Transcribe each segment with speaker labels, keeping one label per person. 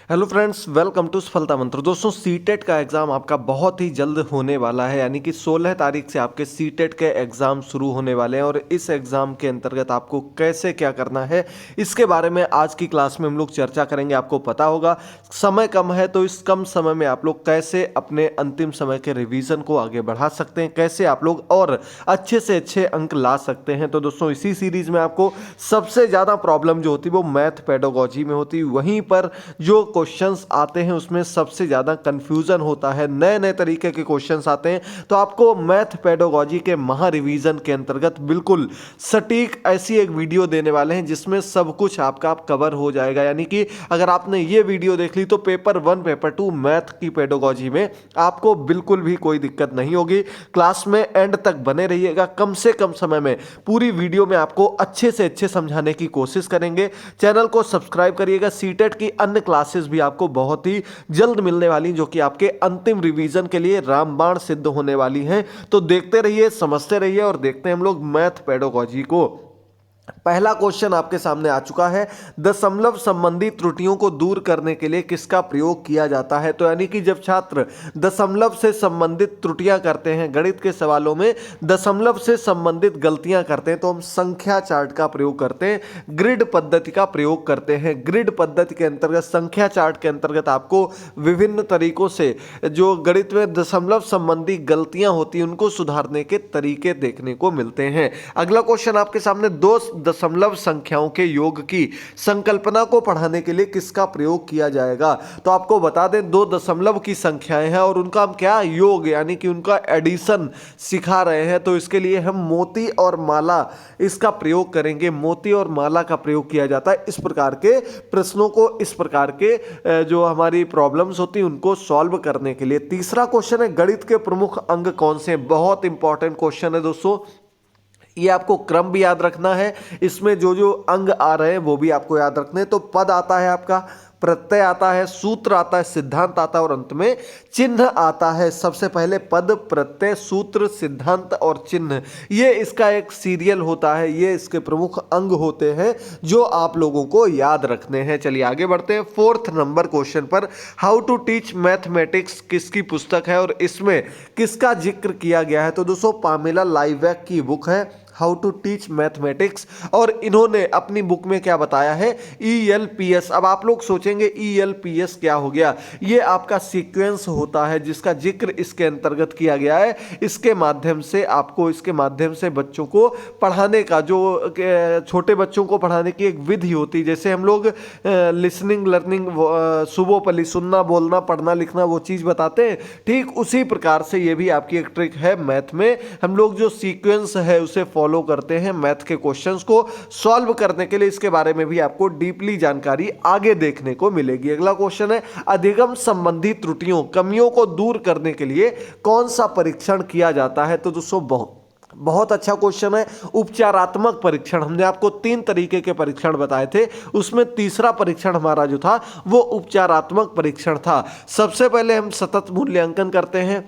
Speaker 1: Hello friends, welcome to सफलता मंत्र। दोस्तों, सीटेट का एग्ज़ाम आपका बहुत ही जल्द होने वाला है, यानी कि 16 तारीख से आपके सीटेट के एग्ज़ाम शुरू होने वाले हैं। और इस एग्ज़ाम के अंतर्गत आपको कैसे क्या करना है, इसके बारे में आज की क्लास में हम लोग चर्चा करेंगे। आपको पता होगा समय कम है, तो इस कम समय में आप लोग कैसे अपने अंतिम समय के रिवीजन को आगे बढ़ा सकते हैं, कैसे आप लोग और अच्छे से अच्छे अंक ला सकते हैं। तो दोस्तों, इसी सीरीज़ में आपको सबसे ज़्यादा प्रॉब्लम जो होती है वो मैथ पेडागोजी में होती है। वहीं पर जो क्वेश्चंस आते हैं उसमें सबसे ज़्यादा कंफ्यूजन होता है, नए नए तरीके के क्वेश्चंस आते हैं। तो आपको मैथ पेडागोजी के महा रिवीजन के अंतर्गत बिल्कुल सटीक ऐसी एक वीडियो देने वाले हैं जिसमें सब कुछ आपका कवर हो जाएगा। यानी कि अगर आपने ये वीडियो देख ली तो पेपर 1 पेपर 2 मैथ की पेडागोजी में आपको बिल्कुल भी कोई दिक्कत नहीं होगी। क्लास में एंड तक बने रहिएगा, कम से कम समय में पूरी वीडियो में आपको अच्छे से अच्छे समझाने की कोशिश करेंगे। चैनल को सब्सक्राइब करिएगा। सीटेट की अन्य क्लासेस भी आपको बहुत ही जल्द मिलने वाली, जो कि आपके अंतिम रिवीजन के लिए रामबाण सिद्ध होने वाली हैं। तो देखते रहिए, समझते रहिए और देखते हैं हम लोग मैथ पेडागोजी को। पहला क्वेश्चन आपके सामने आ चुका है। दशमलव संबंधी त्रुटियों को दूर करने के लिए किसका प्रयोग किया जाता है? तो यानी कि जब छात्र दशमलव से संबंधित त्रुटियां करते हैं, गणित के सवालों में दशमलव से संबंधित गलतियां करते हैं, तो हम संख्या चार्ट का प्रयोग करते हैं, ग्रिड पद्धति का प्रयोग करते हैं। ग्रिड पद्धति के अंतर्गत, संख्या चार्ट के अंतर्गत आपको विभिन्न तरीकों से जो गणित में दशमलव संबंधी गलतियां होती हैं उनको सुधारने के तरीके देखने को मिलते हैं। अगला क्वेश्चन आपके सामने, दो दशमलव संख्याओं के योग की संकल्पना को पढ़ाने के लिए किसका प्रयोग किया जाएगा? तो आपको बता दें, दो दशमलव की संख्याएं हैं और उनका हम क्या योग यानी कि उनका एडिशन सिखा रहे हैं। तो इसके लिए हम मोती और माला इसका प्रयोग करेंगे। मोती और माला का प्रयोग किया जाता है इस प्रकार के प्रश्नों को, इस प्रकार के जो हमारी प्रॉब्लम्स होती हैं उनको सॉल्व करने के लिए। तीसरा क्वेश्चन है, गणित के प्रमुख अंग कौन से हैं? बहुत इंपॉर्टेंट क्वेश्चन है दोस्तों, ये आपको क्रम भी याद रखना है। इसमें जो जो अंग आ रहे हैं वो भी आपको याद रखने हैं। तो पद आता है आपका, प्रत्यय आता है, सूत्र आता है, सिद्धांत आता है और अंत में चिन्ह आता है। सबसे पहले पद, प्रत्यय, सूत्र, सिद्धांत और चिन्ह, ये इसका एक सीरियल होता है। ये इसके प्रमुख अंग होते हैं जो आप लोगों को याद रखने हैं। चलिए आगे बढ़ते हैं 4th नंबर क्वेश्चन पर। हाउ टू टीच मैथमेटिक्स किसकी पुस्तक है और इसमें किसका जिक्र किया गया है? तो दोस्तों, पामेला लाइवैक की बुक है हाउ टू टीच मैथमेटिक्स, और इन्होंने अपनी बुक में क्या बताया है? ELPS। अब आप लोग सोचेंगे ELPS क्या हो गया? ये आपका सीक्वेंस होता है जिसका जिक्र इसके अंतर्गत किया गया है। इसके माध्यम से आपको, इसके माध्यम से बच्चों को पढ़ाने का, जो छोटे बच्चों को पढ़ाने की एक विधि होती है। जैसे हम लोग लिसनिंग लर्निंग, सुबोपली, सुनना बोलना पढ़ना लिखना, वो चीज़ बताते हैं, ठीक उसी प्रकार से ये भी आपकी एक ट्रिक है। मैथ में हम लोग जो सीक्वेंस है उसे फॉलो करते हैं मैथ के क्वेश्चंस को सॉल्व करने के लिए। इसके बारे में भी आपको डीपली जानकारी आगे देखने को मिलेगी। अगला क्वेश्चन है, अधिगम संबंधी त्रुटियों, कमियों को दूर करने के लिए कौन सा परीक्षण किया जाता है? तो दोस्तों, बहुत अच्छा क्वेश्चन है। उपचारात्मक परीक्षण, हमने आपको 3 तरीके के परीक्षण बताए थे, उसमें तीसरा परीक्षण हमारा जो था वो उपचारात्मक परीक्षण था। सबसे पहले हम सतत मूल्यांकन करते हैं,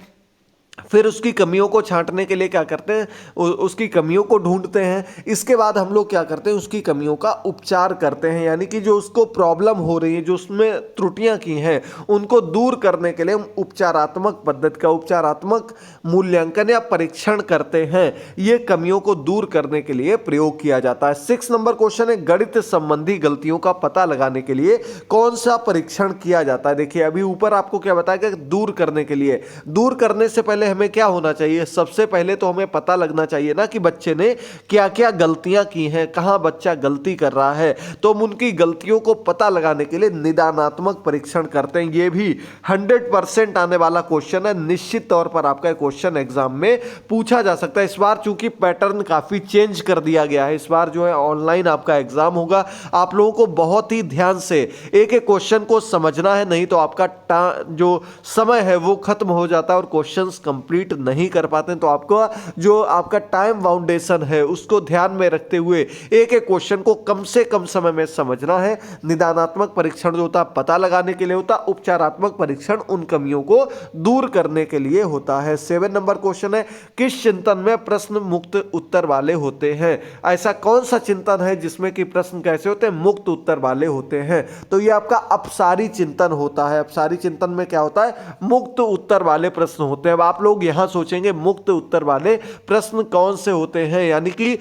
Speaker 1: फिर उसकी कमियों को छांटने के लिए क्या करते हैं? उसकी कमियों को ढूंढते हैं। इसके बाद हम लोग क्या करते हैं? उसकी कमियों का उपचार करते हैं, यानी कि जो उसको प्रॉब्लम हो रही है, जो उसमें त्रुटियां की हैं, उनको दूर करने के लिए हम उपचारात्मक पद्धति का, उपचारात्मक मूल्यांकन या परीक्षण करते हैं। ये कमियों को दूर करने के लिए प्रयोग किया जाता है। 6 नंबर क्वेश्चन है, गणित संबंधी गलतियों का पता लगाने के लिए कौन सा परीक्षण किया जाता है? देखिए, अभी ऊपर आपको क्या बताया कि दूर करने के लिए, दूर करने से पहले हमें क्या होना चाहिए? सबसे पहले तो हमें पता लगना चाहिए ना कि बच्चे ने क्या क्या गलतियां की हैं, कहां बच्चा गलती कर रहा है। तो हम उनकी गलतियों को पता लगाने के लिए निदानात्मक परीक्षण करते हैं। यह भी 100% आने वाला क्वेश्चन है। निश्चित तौर पर आपका क्वेश्चन एग्जाम में पूछा जा सकता है। इस बार चूंकि पैटर्न काफी चेंज कर दिया गया है, इस बार जो है ऑनलाइन आपका एग्जाम होगा। आप लोगों को बहुत ही ध्यान से एक एक क्वेश्चन को समझना है, नहीं तो आपका जो समय है वो खत्म हो जाता है और क्वेश्चंस कंप्लीट नहीं कर पाते हैं, तो आपका जो आपका टाइम बाउंडेशन है उसको ध्यान में रखते हुए एक एक क्वेश्चन को कम से कम समय में समझना है। निदानात्मक परीक्षण जो होता है पता लगाने के लिए होता है, उपचारात्मक परीक्षण उन कमियों को दूर करने के लिए होता है। 7 नंबर क्वेश्चन है, किस चिंतन में प्रश्न मुक्त उत्तर वाले होते हैं? ऐसा कौन सा चिंतन है जिसमें कि प्रश्न कैसे होते हैं? मुक्त उत्तर वाले होते हैं। तो ये आपका अपसारी चिंतन होता है। अपसारी चिंतन में क्या होता है? मुक्त उत्तर वाले प्रश्न होते हैं। अब आप लोग यहां सोचेंगे मुक्त उत्तर वाले प्रश्न कौन से होते हैं, यानी कि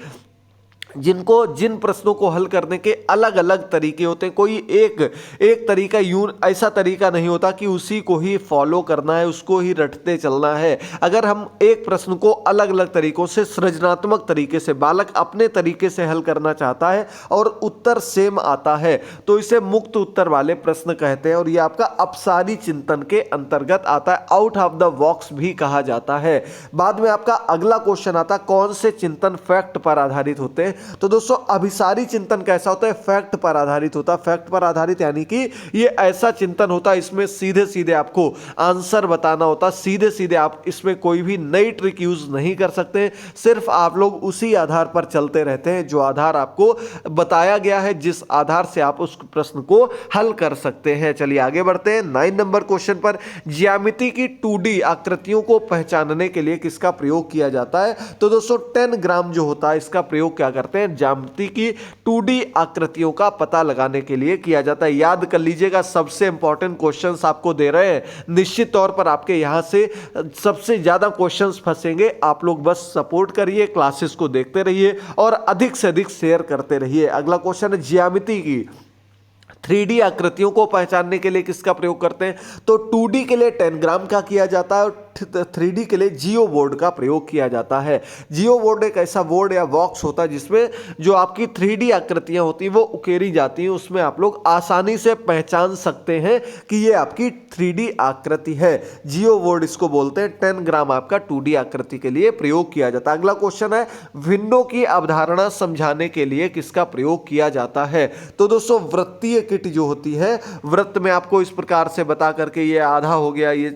Speaker 1: जिन प्रश्नों को हल करने के अलग अलग तरीके होते हैं। कोई एक तरीका ऐसा तरीका नहीं होता कि उसी को ही फॉलो करना है, उसको ही रटते चलना है। अगर हम एक प्रश्न को अलग अलग तरीकों से, सृजनात्मक तरीके से, बालक अपने तरीके से हल करना चाहता है और उत्तर सेम आता है, तो इसे मुक्त उत्तर वाले प्रश्न कहते हैं और यह आपका अपसारी चिंतन के अंतर्गत आता है। आउट ऑफ द बॉक्स भी कहा जाता है। बाद में आपका अगला क्वेश्चन आता है, कौन से चिंतन फैक्ट पर आधारित होते हैं? तो दोस्तों अभिसारी चिंतन कैसा होता है? फैक्ट पर आधारित होता है। फैक्ट पर आधारित यानी कि ये ऐसा चिंतन होता है, इसमें सीधे सीधे आपको आंसर बताना होता है। सीधे सीधे आप इसमें कोई भी नई ट्रिक यूज नहीं कर सकते, सिर्फ आप लोग उसी आधार पर चलते रहते हैं जो आधार आपको बताया गया है, जिस आधार से आप उस प्रश्न को हल कर सकते हैं। चलिए आगे बढ़ते हैं 9 नंबर क्वेश्चन पर। ज्यामिति की 2D आकृतियों को पहचानने के लिए किसका प्रयोग किया जाता है? तो दोस्तों 10 ग्राम जो होता है इसका प्रयोग क्या करते हैं? ज्यामिति की 2D आकृतियों का पता लगाने के लिए किया जाता है। याद कर लीजिएगा, सबसे इंपॉर्टेंट क्वेश्चंस आपको दे रहे हैं। निश्चित तौर पर आपके यहां से सबसे ज्यादा क्वेश्चंस फंसेंगे। आप लोग बस सपोर्ट करिए, क्लासेस को देखते रहिए और अधिक से अधिक शेयर करते रहिए। अगला क्वेश्चन है, ज्यामिति की 3D आकृतियों को पहचानने के लिए किसका प्रयोग करते हैं? तो 2D के लिए 10 ग्राम का किया जाता है और 3D के लिए जियो बोर्ड का प्रयोग किया जाता है। जियो बोर्ड एक ऐसा बोर्ड या बॉक्स होता है जिसमें जो आपकी 3D आकृतियां होती हैं वो उकेरी जाती हैं, उसमें आप लोग आसानी से पहचान सकते हैं कि ये आपकी 3D आकृति है। जियो बोर्ड इसको बोलते हैं। 10 ग्राम आपका 2D आकृति के लिए प्रयोग किया जाता है। अगला क्वेश्चन है, विंडो की अवधारणा समझाने के लिए किसका प्रयोग किया जाता है? तो दोस्तों वृत्तीय किट जो होती है, वृत्त में आपको इस प्रकार से बता करके ये आधा हो गया, ये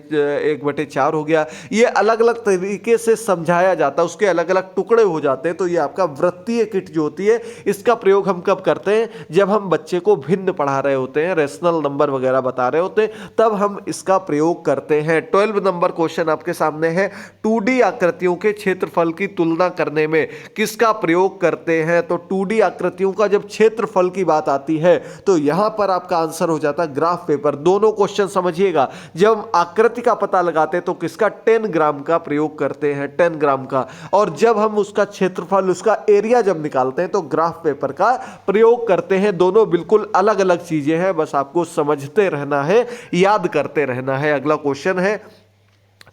Speaker 1: 1/4 हो गया, ये अलग अलग तरीके से समझाया जाता है, उसके अलग अलग टुकड़े हो जाते हैं। तो ये आपका वृत्तीय किट जो होती है इसका प्रयोग हम कब करते हैं? जब हम बच्चे को भिन्न पढ़ा रहे होते हैं, रेशनल नंबर वगैरह बता रहे होते हैं, तब हम इसका प्रयोग करते हैं। 12 नंबर क्वेश्चन आपके सामने है, 2D आकृतियों के क्षेत्रफल की तुलना करने में किसका प्रयोग करते हैं? तो 2D आकृतियों का जब क्षेत्रफल की बात आती है तो यहां पर आपका आंसर हो जाता है ग्राफ पेपर। दोनों क्वेश्चन समझिएगा, जब हम आकृति का पता लगाते हैं तो किसका? 10 ग्राम का प्रयोग करते हैं, 10 ग्राम का। और जब हम उसका क्षेत्रफल, उसका एरिया जब निकालते हैं तो ग्राफ पेपर का प्रयोग करते हैं। दोनों बिल्कुल अलग अलग चीजें हैं, बस आपको समझते रहना है, याद करते रहना है। अगला क्वेश्चन है,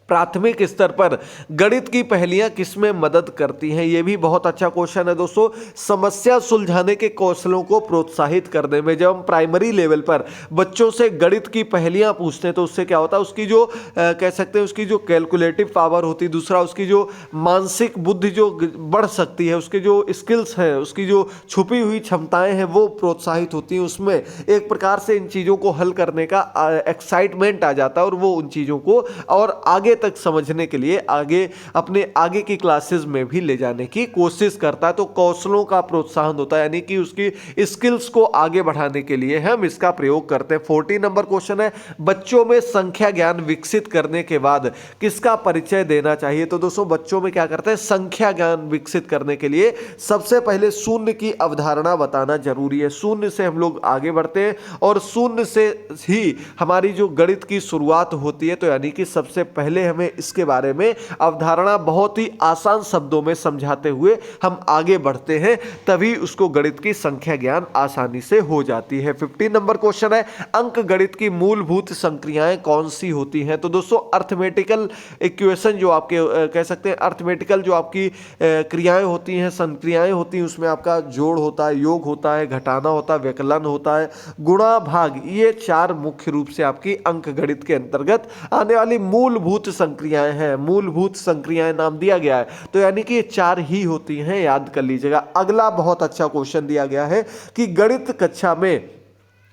Speaker 1: प्राथमिक स्तर पर गणित की पहेलियां किसमें मदद करती हैं? यह भी बहुत अच्छा क्वेश्चन है दोस्तों। समस्या सुलझाने के कौशलों को प्रोत्साहित करने में, जब हम प्राइमरी लेवल पर बच्चों से गणित की पहेलियां पूछते हैं तो उससे क्या होता है? उसकी जो कह सकते हैं उसकी जो कैलकुलेटिव पावर होती है, दूसरा उसकी जो मानसिक बुद्धि जो बढ़ सकती है, उसके जो स्किल्स हैं, उसकी जो छुपी हुई क्षमताएं हैं वो प्रोत्साहित होती हैं। उसमें एक प्रकार से इन चीज़ों को हल करने का एक्साइटमेंट आ जाता है और वो उन चीज़ों को और आगे तक समझने के लिए अपने आगे की क्लासेस में भी ले जाने की कोशिश करता है। तो कौशलों का प्रोत्साहन होता है, यानी कि उसकी स्किल्स को आगे बढ़ाने के लिए हम इसका प्रयोग करते हैं। 14 नंबर क्वेश्चन है, बच्चों में संख्या ज्ञान विकसित करने के बाद किसका परिचय देना चाहिए? तो दोस्तों बच्चों में क्या करते हैं? संख्या ज्ञान विकसित करने के लिए सबसे पहले शून्य की अवधारणा बताना जरूरी है। शून्य से हम लोग आगे बढ़ते हैं और शून्य से ही हमारी जो गणित की शुरुआत होती है। तो यानी कि सबसे पहले हमें इसके बारे में अवधारणा बहुत ही आसान शब्दों में समझाते हुए हम आगे बढ़ते हैं, तभी उसको गणित की संख्या ज्ञान आसानी से हो जाती है। 15 नंबर क्वेश्चन है, अंक गणित की मूलभूत संक्रियाएं कौन सी होती हैं? तो दोस्तों अर्थमेटिकल इक्वेशन जो आपके कह सकते हैं, अर्थमेटिकल जो आपकी क्रियाएं होती हैं, संक्रियाएं होती हैं, उसमें आपका जोड़ होता है, योग होता है, घटाना होता है, व्यकलन होता है, गुणा भाग, ये 4 मुख्य रूप से आपकी अंक गणित के अंतर्गत आने वाली मूलभूत संक्रियाएं हैं। मूलभूत संक्रियाएं नाम दिया गया है, तो यानी कि ये 4 ही होती हैं, याद कर लीजिएगा। अगला बहुत अच्छा क्वेश्चन दिया गया है कि गणित कक्षा में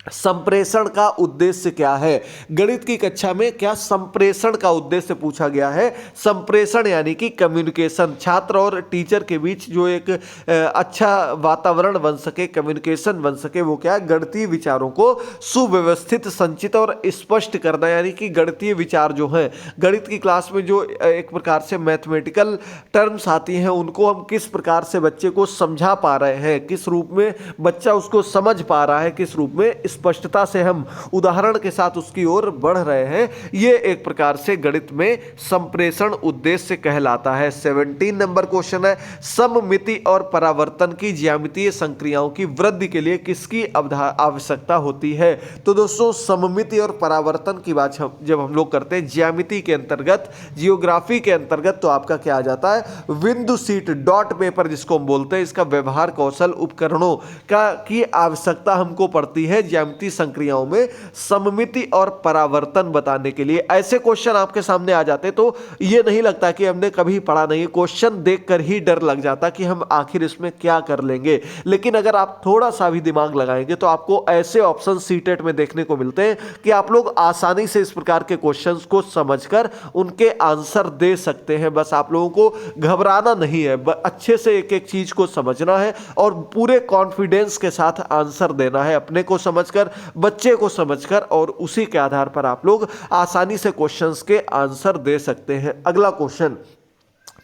Speaker 1: संप्रेषण का उद्देश्य क्या है। गणित की कक्षा में क्या संप्रेषण का उद्देश्य पूछा गया है। संप्रेषण यानी कि कम्युनिकेशन, छात्र और टीचर के बीच जो एक अच्छा वातावरण बन सके, कम्युनिकेशन बन सके, वो क्या है, गणितीय विचारों को सुव्यवस्थित, संचित और स्पष्ट करना। यानी कि गणितीय विचार जो हैं, गणित की क्लास में जो एक प्रकार से मैथमेटिकल टर्म्स आती हैं, उनको हम किस प्रकार से बच्चे को समझा पा रहे हैं, किस रूप में बच्चा उसको समझ पा रहा है, किस रूप में स्पष्टता से हम उदाहरण के साथ उसकी ओर बढ़ रहे हैं, ये एक प्रकार से गणित में संप्रेषण उद्देश्य कहलाता है। 17 नंबर क्वेश्चन है, सममिति और परावर्तन की ज्यामितीय संक्रियाओं की वृद्धि के लिए किसकी आवश्यकता होती है। तो दोस्तों, सममिति और परावर्तन की बात जब हम लोग करते हैं ज्यामिति के अंतर्गत, जियोग्राफी के अंतर्गत, तो आपका क्या आ जाता है, बिंदु सीट, डॉट पेपर जिसको हम बोलते हैं, इसका व्यवहार कौशल उपकरणों का की आवश्यकता हमको पड़ती है ज्यामितीय संक्रियाओं में सममिति और परावर्तन बताने के लिए। ऐसे क्वेश्चन आपके सामने आ जाते तो ये नहीं लगता कि हमने कभी पढ़ा नहीं, क्वेश्चन देखकर ही डर लग जाता कि हम आखिर इसमें क्या कर लेंगे। लेकिन अगर आप थोड़ा सा भी दिमाग लगाएंगे तो आपको ऐसे ऑप्शन सीटेट में देखने को मिलते हैं कि आप लोग आसानी से इस प्रकार के क्वेश्चंस को समझकर उनके आंसर दे सकते हैं। बस आप लोगों को घबराना नहीं है, अच्छे से एक एक चीज को समझना है और पूरे कॉन्फिडेंस के साथ आंसर देना है, अपने को समझकर, बच्चे को समझकर, और उसी के आधार पर आप लोग आसानी से क्वेश्चंस के आंसर दे सकते हैं। अगला क्वेश्चन,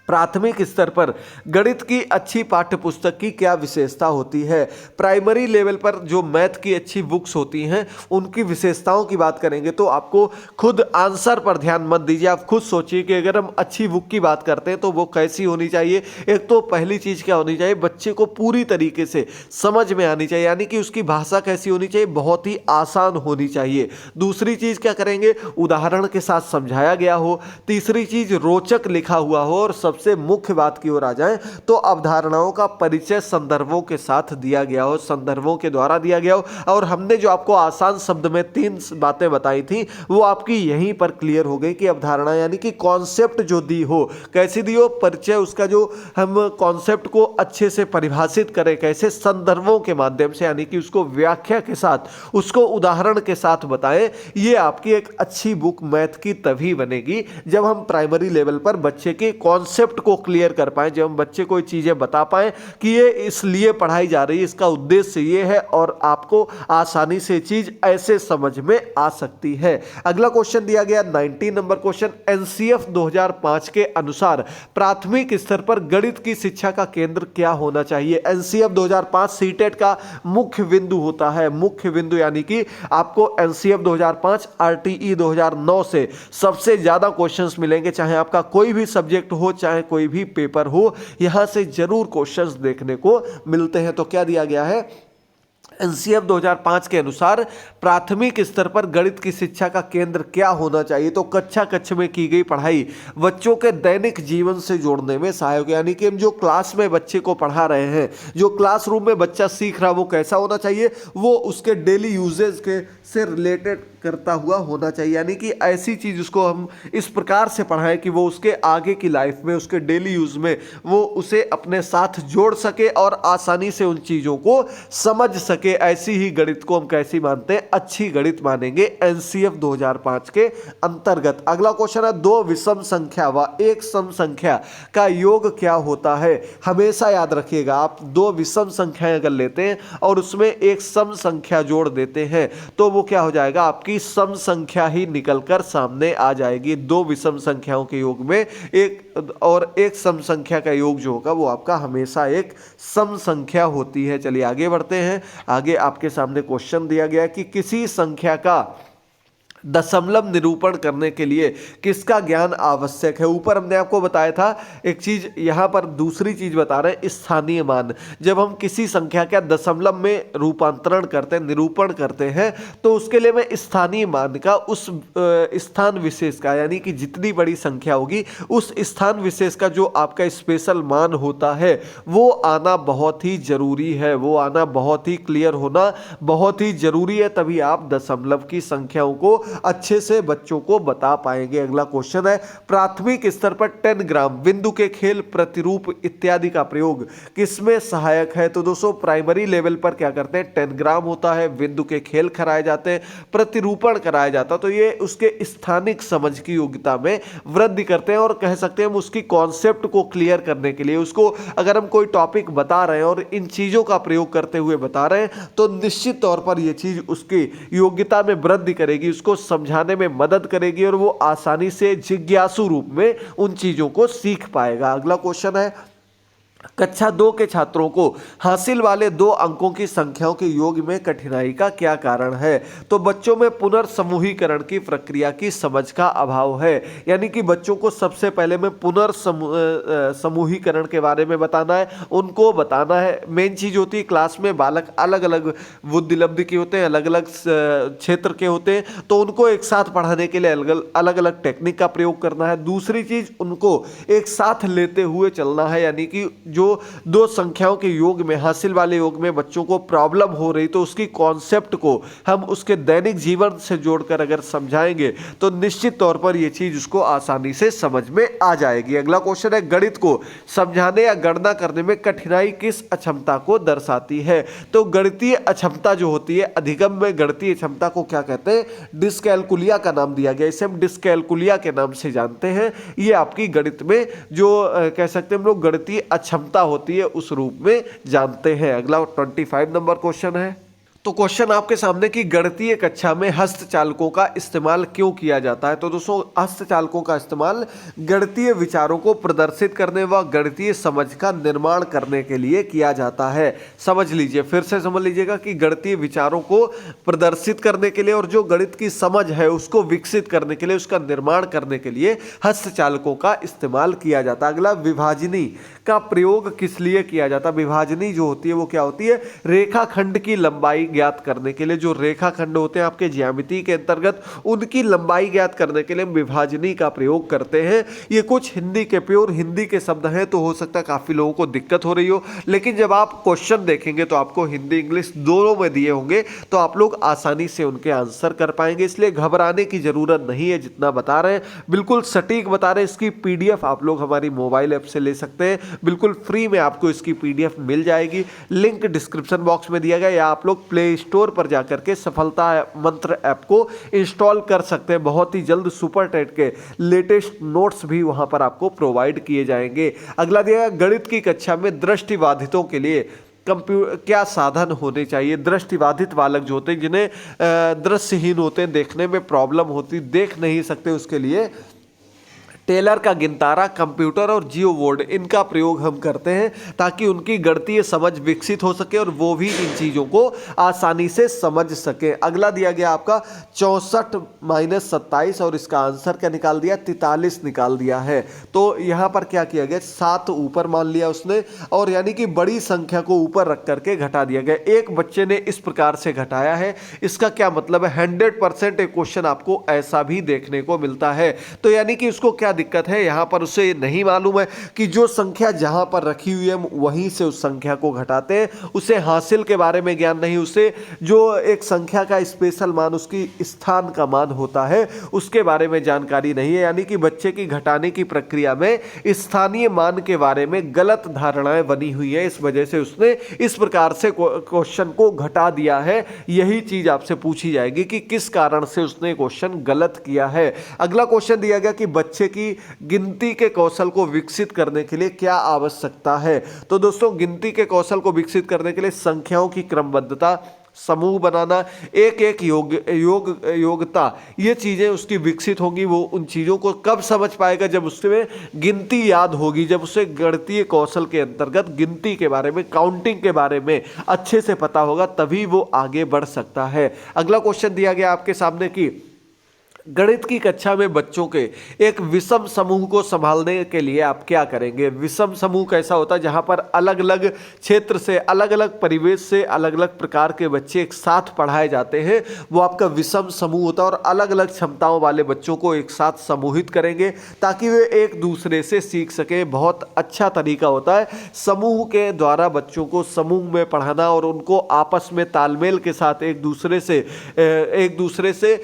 Speaker 1: प्राथमिक स्तर पर गणित की अच्छी पाठ्यपुस्तक की क्या विशेषता होती है। प्राइमरी लेवल पर जो मैथ की अच्छी बुक्स होती हैं उनकी विशेषताओं की बात करेंगे तो आपको खुद आंसर पर ध्यान मत दीजिए, आप खुद सोचिए कि अगर हम अच्छी बुक की बात करते हैं तो वो कैसी होनी चाहिए। एक तो पहली चीज़ क्या होनी चाहिए, बच्चे को पूरी तरीके से समझ में आनी चाहिए, यानी कि उसकी भाषा कैसी होनी चाहिए, बहुत ही आसान होनी चाहिए। दूसरी चीज़ क्या करेंगे, उदाहरण के साथ समझाया गया हो। तीसरी चीज़, रोचक लिखा हुआ हो। और सबसे मुख्य बात की ओर आ जाएं तो अवधारणाओं का परिचय संदर्भों के साथ दिया गया हो, संदर्भों के द्वारा दिया गया हो। और हमने जो आपको आसान शब्द में 3 बातें बताई थी वो आपकी यहीं पर क्लियर हो गई कि अवधारणा यानी कि कॉन्सेप्ट जो दी हो, कैसी दी हो, परिचय, उसका जो हम कॉन्सेप्ट को अच्छे से परिभाषित करें, कैसे, संदर्भों के माध्यम से, यानी कि उसको व्याख्या के साथ, उसको उदाहरण के साथ बताएं। ये आपकी एक अच्छी बुक मैथ की तभी बनेगी जब हम प्राइमरी लेवल पर बच्चे के कॉन्सेप्ट को क्लियर कर पाए, जब हम बच्चे को चीजें बता पाए कि ये इसलिए पढ़ाई जा रही है, इसका उद्देश्य ये है, और आपको आसानी से चीज ऐसे समझ में आ सकती है। अगला क्वेश्चन दिया गया 19 नंबर क्वेश्चन, एनसीएफ 2005 के अनुसार प्राथमिक स्तर पर गणित की शिक्षा का केंद्र क्या होना चाहिए। एनसीएफ 2005 सीटेट का मुख्य बिंदु होता है, मुख्य बिंदु, यानी कि आपको एनसीएफ 2005 आरटीई 2009 से सबसे ज्यादा क्वेश्चंस मिलेंगे, चाहे आपका कोई भी सब्जेक्ट हो, चाहे कोई भी पेपर हो, यहां से जरूर क्वेश्चंस देखने को मिलते हैं। तो क्या दिया गया है, एनसीएफ 2005 के अनुसार प्राथमिक स्तर पर गणित की शिक्षा का केंद्र क्या होना चाहिए। तो कक्षा कक्षा में की गई पढ़ाई बच्चों के दैनिक जीवन से जोड़ने में सहायक, यानी कि हम जो क्लास में बच्चे को पढ़ा रहे हैं, जो क्लासरूम में बच्चा सीख रहा, वो कैसा होना चाहिए, वो उसके डेली यूजेज के से रिलेटेड करता हुआ होना चाहिए, यानी कि ऐसी चीज उसको हम इस प्रकार से पढ़ाएं कि वो उसके आगे की लाइफ में, उसके डेली यूज में वो उसे अपने साथ जोड़ सके और आसानी से उन चीजों को समझ सके। ऐसी ही गणित को हम कैसी मानते हैं, अच्छी गणित मानेंगे एनसीएफ 2005 के अंतर्गत। अगला क्वेश्चन है, 2 विषम संख्या व 1 सम संख्या का योग क्या होता है। हमेशा याद रखिएगा, आप 2 विषम संख्याएं अगर लेते हैं और उसमें एक सम संख्या जोड़ देते हैं तो वो क्या हो जाएगा, आपकी सम संख्या ही निकलकर सामने आ जाएगी। 2 विषम संख्याओं के योग में एक सम संख्या का योग जो होगा वो आपका हमेशा एक सम संख्या होती है। चलिए आगे बढ़ते हैं। आगे आपके सामने क्वेश्चन दिया गया कि किसी संख्या का दशमलव निरूपण करने के लिए किसका ज्ञान आवश्यक है। ऊपर हमने आपको बताया था एक चीज, यहां पर दूसरी चीज बता रहे हैं, स्थानीय मान। जब हम किसी संख्या का दशमलव में रूपांतरण करते हैं, निरूपण करते हैं, तो उसके लिए मैं स्थानीय मान का उस स्थान विशेष का, यानी कि जितनी बड़ी संख्या होगी उस स्थान विशेष का जो आपका स्पेशल मान होता है वो आना बहुत ही जरूरी है, वो आना बहुत ही क्लियर होना बहुत ही जरूरी है, तभी आप दशमलव की संख्याओं को अच्छे से बच्चों को बता पाएंगे। अगला क्वेश्चन है, प्राथमिक स्तर पर 10 ग्राम बिंदु के खेल, प्रतिरूप इत्यादि का प्रयोग किसमें सहायक है? तो दोस्तों प्राइमरी लेवल पर क्या करते हैं, 10 ग्राम होता है, बिंदु के खेल कराए जाते हैं, प्रतिरूपण कराया जाता है, तो ये उसके स्थानिक समझ की योग्यता में वृद्धि करते हैं और कह सकते हैं हम उसकी कॉन्सेप्ट को क्लियर करने के लिए, उसको अगर हम कोई टॉपिक बता रहे हैं और इन चीजों का प्रयोग करते हुए बता रहे हैं तो निश्चित तौर पर यह चीज उसकी योग्यता में वृद्धि करेगी, उसको समझाने में मदद करेगी और वो आसानी से जिज्ञासु रूप में उन चीजों को सीख पाएगा। अगला क्वेश्चन है, कक्षा 2 के छात्रों को हासिल वाले 2 अंकों की संख्याओं के योग में कठिनाई का क्या कारण है? तो बच्चों में पुनर्समूहीकरण की प्रक्रिया की समझ का अभाव है, यानी कि बच्चों को सबसे पहले में पुनर्समूहीकरण के बारे में बताना है, उनको बताना है। मेन चीज होती है क्लास में बालक अलग अलग बुद्धि लब्धि के होते हैं, अलग अलग क्षेत्र के होते हैं, तो उनको एक साथ पढ़ाने के लिए अलग अलग टेक्निक का प्रयोग करना है। दूसरी चीज, उनको एक साथ लेते हुए चलना है, यानी कि जो 2 संख्याओं के योग में, हासिल वाले योग में बच्चों को प्रॉब्लम हो रही तो उसकी कॉन्सेप्ट को हम उसके दैनिक जीवन से जोड़कर अगर समझाएंगे तो निश्चित तौर पर यह चीज उसको आसानी से समझ में आ जाएगी। अगला क्वेश्चन है, गणित को समझाने या गणना करने में कठिनाई किस अक्षमता को दर्शाती है? तो गणितीय अक्षमता जो होती है, अधिगम में गणितीय क्षमता को क्या कहते हैं, डिस्कैलकुलिया का नाम दिया गया, इसे हम डिस्कैलकुलिया के नाम से जानते हैं। ये आपकी गणित में जो कह सकते हैं हम लोग गणितीय अक्षमता होती है उस रूप में जानते हैं। अगला 25 नंबर क्वेश्चन है, तो क्वेश्चन आपके सामने कि गणितीय कक्षा में हस्तचालकों का इस्तेमाल क्यों किया जाता है? तो दोस्तों हस्तचालकों का इस्तेमाल गणितीय विचारों को प्रदर्शित करने व गणितीय समझ का निर्माण करने के लिए किया जाता है। समझ लीजिए, फिर से समझ लीजिएगा कि गणितीय विचारों को प्रदर्शित करने के लिए और जो गणित की समझ है उसको विकसित करने के लिए, उसका निर्माण करने के लिए हस्तचालकों का इस्तेमाल किया जाता है। अगला, विभाजनी का प्रयोग किस लिए किया जाता है? विभाजनी जो होती है वो क्या होती है, रेखाखंड की लंबाई ज्ञात करने के लिए। जो रेखाखंड होते हैं आपके ज्यामिति के अंतर्गत, उनकी लंबाई ज्ञात करने के लिए हम विभाजनी का प्रयोग करते हैं। ये कुछ हिंदी के, प्योर हिंदी के शब्द हैं, तो हो सकता है काफी लोगों को दिक्कत हो रही हो, लेकिन जब आप क्वेश्चन देखेंगे तो आपको हिंदी इंग्लिश दोनों में दिए होंगे तो आप लोग आसानी से उनके आंसर कर पाएंगे, इसलिए घबराने की जरूरत नहीं है। जितना बता रहे हैं बिल्कुल सटीक बता रहे हैं। इसकी पीडीएफ आप लोग हमारी मोबाइल ऐप से ले सकते हैं, बिल्कुल फ्री में आपको इसकी पीडीएफ मिल जाएगी। लिंक डिस्क्रिप्शन बॉक्स में दिया गया, या आप लोग प्ले स्टोर पर जाकर के सफलता मंत्र ऐप को इंस्टॉल कर सकते हैं। बहुत ही जल्द सुपर टेट के लेटेस्ट नोट्स भी वहां पर आपको प्रोवाइड किए जाएंगे। अगला दिया, गणित की कक्षा में दृष्टिबाधितों के लिए क्या साधन होने चाहिए? दृष्टिबाधित बालक जो होते हैं, जिन्हें दृष्टिहीन होते हैं, देखने में प्रॉब्लम होती, देख नहीं सकते, उसके लिए टेलर का गिनतारा, कंप्यूटर और जियो बोर्ड, इनका प्रयोग हम करते हैं ताकि उनकी गणितीय समझ विकसित हो सके और वो भी इन चीज़ों को आसानी से समझ सके। अगला दिया गया आपका 64 - 27 और इसका आंसर क्या निकाल दिया, 43 निकाल दिया है। तो यहाँ पर क्या किया गया, 7 ऊपर मान लिया उसने और यानी कि बड़ी संख्या को ऊपर रख करके घटा दिया गया। एक बच्चे ने इस प्रकार से घटाया है, इसका क्या मतलब है, 100% एक क्वेश्चन आपको ऐसा भी देखने को मिलता है। तो यानी कि उसको क्या दिक्कत है, यहां पर उसे नहीं मालूम है कि जो संख्या जहां पर रखी हुई है वहीं से उस संख्या को घटाते हैं। उसे हासिल के बारे में ज्ञान नहीं, उसे जो एक संख्या का स्पेशल मान, उसकी स्थान का मान होता है, उसके बारे में जानकारी नहीं है। यानी कि बच्चे की घटाने की प्रक्रिया में स्थानीय मान के बारे में गलत धारणाएं बनी हुई है, इस वजह से उसने इस प्रकार से क्वेश्चन को घटा दिया है। यही चीज आपसे पूछी जाएगी कि किस कारण से उसने क्वेश्चन गलत किया है। अगला क्वेश्चन दिया गया कि बच्चे की गिनती के कौशल को विकसित करने के लिए क्या आवश्यकता है? तो दोस्तों गिनती के कौशल को विकसित करने के लिए संख्याओं की क्रमबद्धता, समूह बनाना, एक एक योग्यता, ये चीजें उसकी विकसित होंगी। वो उन चीजों को कब समझ पाएगा, जब उसमें गिनती याद होगी, जब उसे गणितीय कौशल के अंतर्गत गिनती के बारे में, काउंटिंग के बारे में अच्छे से पता होगा, तभी वो आगे बढ़ सकता है। अगला क्वेश्चन दिया गया आपके सामने कि गणित की कक्षा में बच्चों के एक विषम समूह को संभालने के लिए आप क्या करेंगे। विषम समूह कैसा होता है, जहां पर अलग अलग क्षेत्र से, अलग अलग परिवेश से अलग अलग प्रकार के बच्चे एक साथ पढ़ाए जाते हैं, वो आपका विषम समूह होता है। और अलग अलग क्षमताओं वाले बच्चों को एक साथ समूहित करेंगे ताकि वे एक दूसरे से सीख सकें। बहुत अच्छा तरीका होता है समूह के द्वारा बच्चों को समूह में पढ़ाना और उनको आपस में तालमेल के साथ एक दूसरे से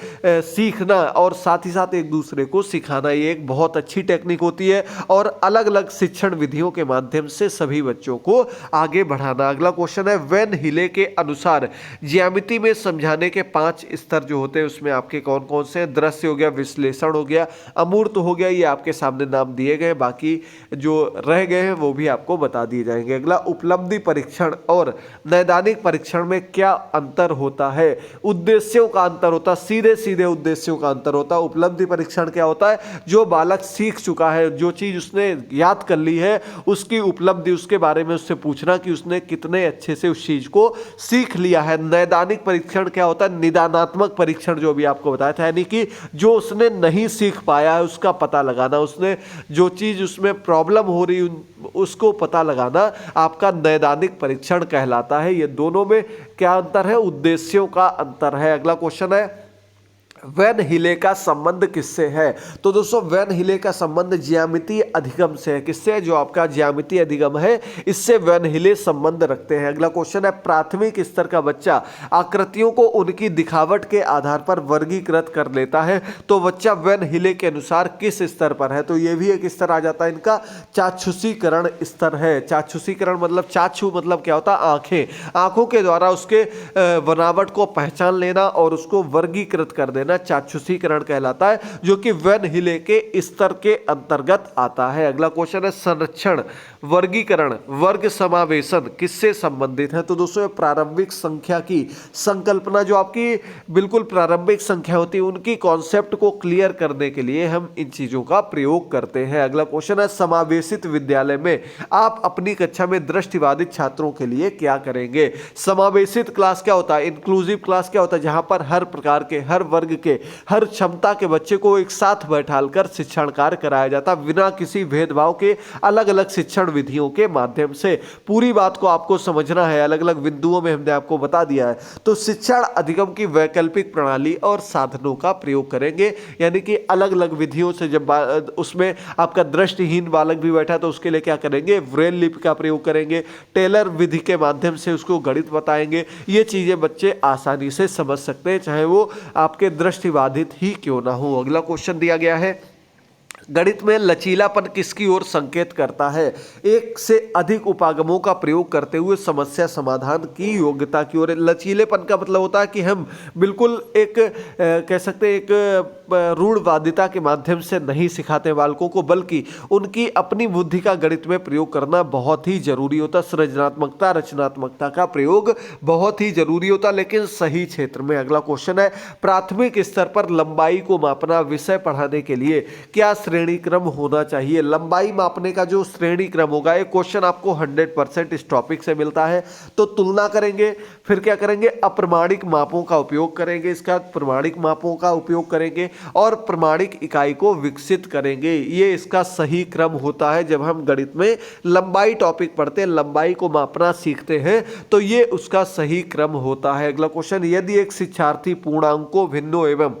Speaker 1: सीखना और साथ ही साथ एक दूसरे को सिखाना। ये एक बहुत अच्छी टेक्निक होती है और अलग अलग शिक्षण विधियों के माध्यम से सभी बच्चों को आगे बढ़ाना। अगला क्वेश्चन है, वेन हिले के अनुसार ज्यामिति में समझाने के 5 स्तर जो होते हैं उसमें आपके कौन कौन से हैं। दृश्य हो गया, विश्लेषण हो गया, अमूर्त हो गया, ये आपके सामने नाम दिए गए, बाकी जो रह गए हैं वो भी आपको बता दिए जाएंगे। अगला, उपलब्धि परीक्षण और नैदानिक परीक्षण में क्या अंतर होता है। उद्देश्यों का अंतर होता है, सीधे सीधे उद्देश्यों का अंतर होता है। उपलब्धि परीक्षण क्या होता है, जो बालक सीख चुका है, जो चीज उसने याद कर ली है, उसकी उपलब्धि, उसके बारे में उससे पूछना कि उसने कितने अच्छे से उस चीज को सीख लिया है। नैदानिक परीक्षण क्या होता है, निदानात्मक परीक्षण जो भी आपको बताया था, यानी कि जो उसने नहीं सीख पाया है उसका पता लगाना, उसने जो चीज उसमें प्रॉब्लम हो रही उसको पता लगाना आपका नैदानिक परीक्षण कहलाता है। ये दोनों में क्या अंतर है, उद्देश्यों का अंतर है। अगला क्वेश्चन है, वैन हिले का संबंध किससे है। तो दोस्तों वैन हिले का संबंध ज्यामितीय अधिगम से है। किससे, जो आपका ज्यामितीय अधिगम है इससे वैन हिले संबंध रखते हैं। अगला क्वेश्चन है, प्राथमिक स्तर का बच्चा आकृतियों को उनकी दिखावट के आधार पर वर्गीकृत कर लेता है, तो बच्चा वैन हिले के अनुसार किस स्तर पर है। तो ये भी एक स्तर आ जाता है इनका, चाक्षुषीकरण स्तर है। चाक्षुषीकरण मतलब, चाक्षु मतलब क्या होता है, आंखें, आंखों के द्वारा उसके बनावट को पहचान लेना और उसको वर्गीकृत कर देना चाक्षुषीकरण कहलाता है, जो कि वैन हिले के स्तर के अंतर्गत आता है। अगला क्वेश्चन है, संरक्षण, वर्गीकरण, वर्ग समावेशन किससे संबंधित है। तो दोस्तों प्रारंभिक संख्या की संकल्पना, जो आपकी बिल्कुल प्रारंभिक संख्या होती है उनकी कॉन्सेप्ट को क्लियर करने के लिए हम इन चीजों का प्रयोग करते हैं। अगला क्वेश्चन है, समावेशित विद्यालय में आप अपनी कक्षा में दृष्टिबाधित छात्रों के लिए क्या करेंगे। समावेशित क्लास क्या होता है, इंक्लूसिव क्लास क्या होता है, जहां पर हर प्रकार के, हर वर्ग के, हर क्षमता के बच्चे को एक साथ बैठालकर शिक्षण कार्य कराया जाता बिना किसी भेदभाव के, अलग अलग शिक्षण विधियों के माध्यम से। पूरी बात को आपको समझना है, अलग अलग बिंदुओं में हमने आपको बता दिया है। तो शिक्षण अधिगम की वैकल्पिक प्रणाली और साधनों का प्रयोग करेंगे, यानी कि अलग अलग विधियों से, जब उसमें आपका दृष्टिहीन बालक भी बैठा तो उसके लिए क्या करेंगे, ब्रेल लिपि का प्रयोग करेंगे, टेलर विधि के माध्यम से उसको गणित बताएंगे। ये चीजें बच्चे आसानी से समझ सकते हैं, चाहे वो आपके दृष्टिबाधित ही क्यों ना हो। अगला क्वेश्चन दिया गया है, गणित में लचीलापन किसकी ओर संकेत करता है। एक से अधिक उपागमों का प्रयोग करते हुए समस्या समाधान की योग्यता की ओर। लचीलेपन का मतलब होता है कि हम बिल्कुल एक कह सकते हैं एक रूढ़वादिता के माध्यम से नहीं सिखाते बालकों को, बल्कि उनकी अपनी बुद्धि का गणित में प्रयोग करना बहुत ही जरूरी होता। सृजनात्मकता, रचनात्मकता का प्रयोग बहुत ही जरूरी होता, लेकिन सही क्षेत्र में। अगला क्वेश्चन है, प्राथमिक स्तर पर लंबाई को मापना विषय पढ़ाने के लिए क्या श्रेणी क्रम होना चाहिए। लंबाई मापने का जो श्रेणी क्रम होगा, एक क्वेश्चन आपको 100% इस टॉपिक से मिलता है। तो तुलना करेंगे, फिर क्या करेंगे, अप्रमाणिक मापों का उपयोग करेंगे, इसका प्रमाणिक मापों का उपयोग करेंगे और प्रमाणिक इकाई को विकसित करेंगे। ये इसका सही क्रम होता है। जब हम गणित में लंबाई टॉपिक पढ़ते हैं, लंबाई को मापना सीखते हैं, तो ये उसका सही क्रम होता है। अगला क्वेश्चन, यदि एक शिक्षार्थी पूर्णांकों, भिन्नों एवं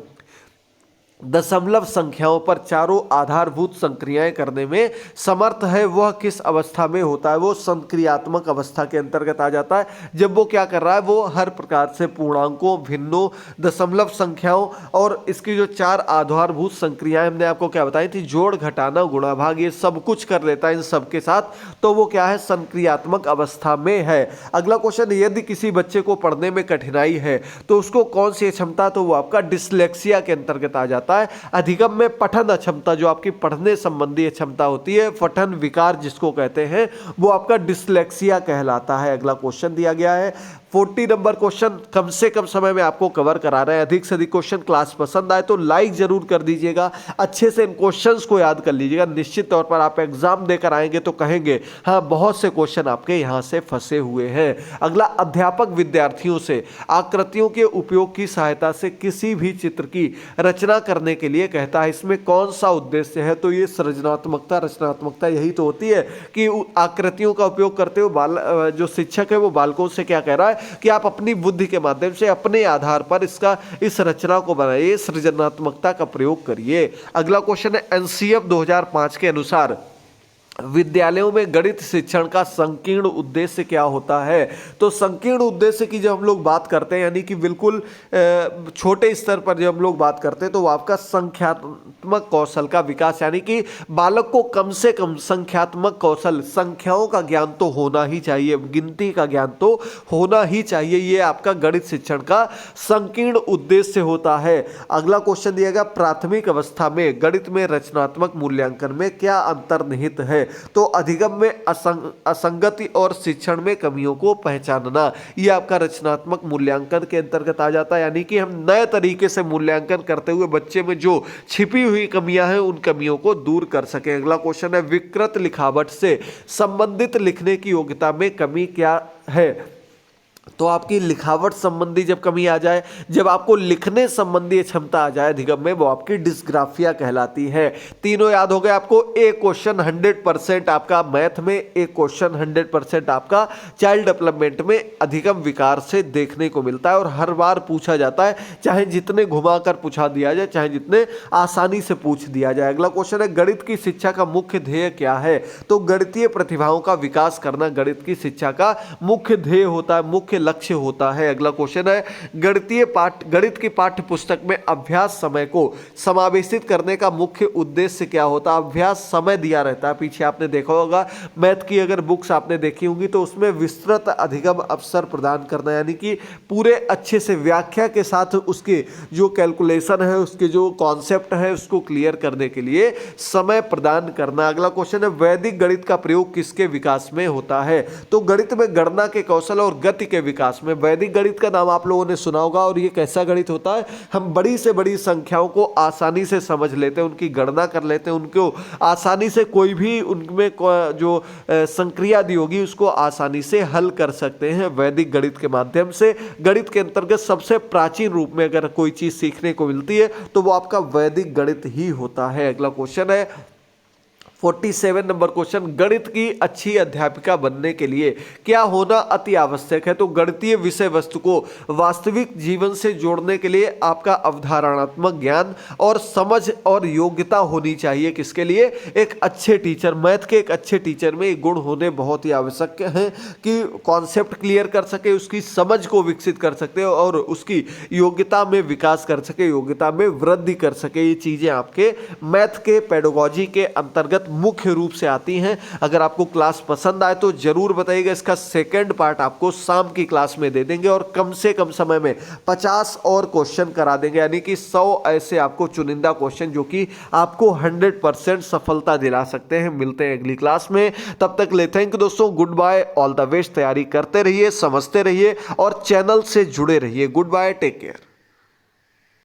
Speaker 1: दशमलव संख्याओं पर चारों आधारभूत संक्रियाएं करने में समर्थ है, वह किस अवस्था में होता है। वो संक्रियात्मक अवस्था के अंतर्गत आ जाता है। जब वो क्या कर रहा है, वो हर प्रकार से पूर्णांकों, भिन्नों, दशमलव संख्याओं और इसकी जो 4 आधारभूत संक्रियाएं हमने आपको क्या बताई थी, जोड़, घटाना, गुणा, भाग, ये सब कुछ कर लेता है इन सब के साथ, तो वो क्या है, संक्रियात्मक अवस्था में है। अगला क्वेश्चन, यदि किसी बच्चे को पढ़ने में कठिनाई है तो उसको कौन सी क्षमता, तो वो आपका डिसलेक्सिया के अंतर्गत आ जाता है। अधिगम में पठन अक्षमता, जो आपकी पढ़ने संबंधी क्षमता होती है, पठन विकार जिसको कहते हैं, वो आपका डिसलेक्सिया कहलाता है। अगला क्वेश्चन दिया गया है, 40 नंबर क्वेश्चन कम से कम समय में आपको कवर करा रहे हैं। अधिक से अधिक क्वेश्चन, क्लास पसंद आए तो लाइक जरूर कर दीजिएगा, अच्छे से इन क्वेश्चंस को याद कर लीजिएगा। निश्चित तौर पर आप एग्जाम देकर आएंगे तो कहेंगे हाँ बहुत से क्वेश्चन आपके यहां से फंसे हुए हैं। अगला, अध्यापक विद्यार्थियों से आकृतियों के उपयोग की सहायता से किसी भी चित्र की रचना करने के लिए कहता है। इसमें कौन सा उद्देश्य है? तो ये सृजनात्मकता, रचनात्मकता यही तो होती है कि आकृतियों का उपयोग करते हुए जो शिक्षक है वो बालकों से क्या कह रहा है कि आप अपनी बुद्धि के माध्यम से अपने आधार पर इस रचना को बनाइए, सृजनात्मकता का प्रयोग करिए। अगला क्वेश्चन है, एनसीएफ 2005 के अनुसार विद्यालयों में गणित शिक्षण का संकीर्ण उद्देश्य क्या होता है? तो संकीर्ण उद्देश्य की जब हम लोग बात करते हैं, यानी कि बिल्कुल छोटे स्तर पर जब हम लोग बात करते हैं, तो वो आपका संख्यात्मक कौशल का विकास, यानी कि बालक को कम से कम संख्यात्मक कौशल, संख्याओं का ज्ञान तो होना ही चाहिए, गिनती का ज्ञान तो होना ही चाहिए। ये आपका गणित शिक्षण का संकीर्ण उद्देश्य होता है। अगला क्वेश्चन दिया गया, प्राथमिक अवस्था में गणित में रचनात्मक मूल्यांकन में क्या अंतर्निहित है? तो अधिगम में असंगति और शिक्षण में कमियों को पहचानना, यह आपका रचनात्मक मूल्यांकन के अंतर्गत आ जाता है। यानी कि हम नए तरीके से मूल्यांकन करते हुए बच्चे में जो छिपी हुई कमियां हैं उन कमियों को दूर कर सकें। अगला क्वेश्चन है, विकृत लिखावट से संबंधित लिखने की योग्यता में कमी क्या है? तो आपकी लिखावट संबंधी जब कमी आ जाए, जब आपको लिखने संबंधी क्षमता आ जाए अधिगम में, वो आपकी डिस्ग्राफिया कहलाती है। तीनों याद हो गए आपको। एक क्वेश्चन 100% आपका मैथ में, एक क्वेश्चन 100% आपका चाइल्ड डेवलपमेंट में अधिगम विकार से देखने को मिलता है और हर बार पूछा जाता है, चाहे जितने घुमाकर पूछा दिया जाए, चाहे जितने आसानी से पूछ दिया जाए। अगला क्वेश्चन है, गणित की शिक्षा का मुख्य ध्येय क्या है? तो गणितीय प्रतिभाओं का विकास करना गणित की शिक्षा का मुख्य ध्येय होता है, मुख्य लक्ष्य होता है। अगला क्वेश्चन है, गणित की पाठ्य पुस्तक में अभ्यास समय को समावेशित करने का मुख्य उद्देश्य क्या होता है? अभ्यास समय दिया रहता है, पीछे आपने देखा होगा मैथ की अगर बुक्स आपने देखी होंगी तो उसमें विस्तृत अधिगम अवसर प्रदान करना, यानी कि पूरे अच्छे से व्याख्या के साथ उसके जो कैलकुलेशन है, उसके जो कॉन्सेप्ट है उसको क्लियर करने के लिए समय प्रदान करना। अगला क्वेश्चन है, वैदिक गणित का प्रयोग किसके विकास में होता है? तो गणित में गणना के कौशल और गति के विकास में। वैदिक गणित का नाम आप लोगों ने सुना होगा और ये कैसा गणित होता है? हम बड़ी से बड़ी संख्याओं को आसानी से समझ लेते हैं, उनकी गणना कर लेते हैं, उनको आसानी से कोई भी उनमें जो संक्रिया दी होगी उसको आसानी से हल कर सकते हैं वैदिक गणित के माध्यम से। गणित के अंतर्गत सबसे प्राचीन रूप में अगर कोई चीज सीखने को मिलती है तो वो आपका वैदिक गणित ही होता है। अगला क्वेश्चन है 47 नंबर क्वेश्चन, गणित की अच्छी अध्यापिका बनने के लिए क्या होना अति आवश्यक है? तो गणितीय विषय वस्तु को वास्तविक जीवन से जोड़ने के लिए आपका अवधारणात्मक ज्ञान और समझ और योग्यता होनी चाहिए। किसके लिए? एक अच्छे टीचर, मैथ के एक अच्छे टीचर में एक गुण होने बहुत ही आवश्यक हैं कि कॉन्सेप्ट क्लियर कर सके, उसकी समझ को विकसित कर सकते और उसकी योग्यता में विकास कर सके, योग्यता में वृद्धि कर सके। ये चीजें आपके मैथ के पेडागोजी के अंतर्गत मुख्य रूप से आती हैं। अगर आपको क्लास पसंद आए तो जरूर बताइएगा। इसका सेकंड पार्ट आपको शाम की क्लास में दे देंगे और कम से कम समय में 50 और क्वेश्चन करा देंगे, यानी कि 100 ऐसे आपको चुनिंदा क्वेश्चन जो कि आपको 100% सफलता दिला सकते हैं। मिलते हैं अगली क्लास में, तब तक ले थैंक यू दोस्तों, goodbye, all the best. तैयारी करते रहिए, समझते रहिए और चैनल से जुड़े रहिए। Goodbye, take care.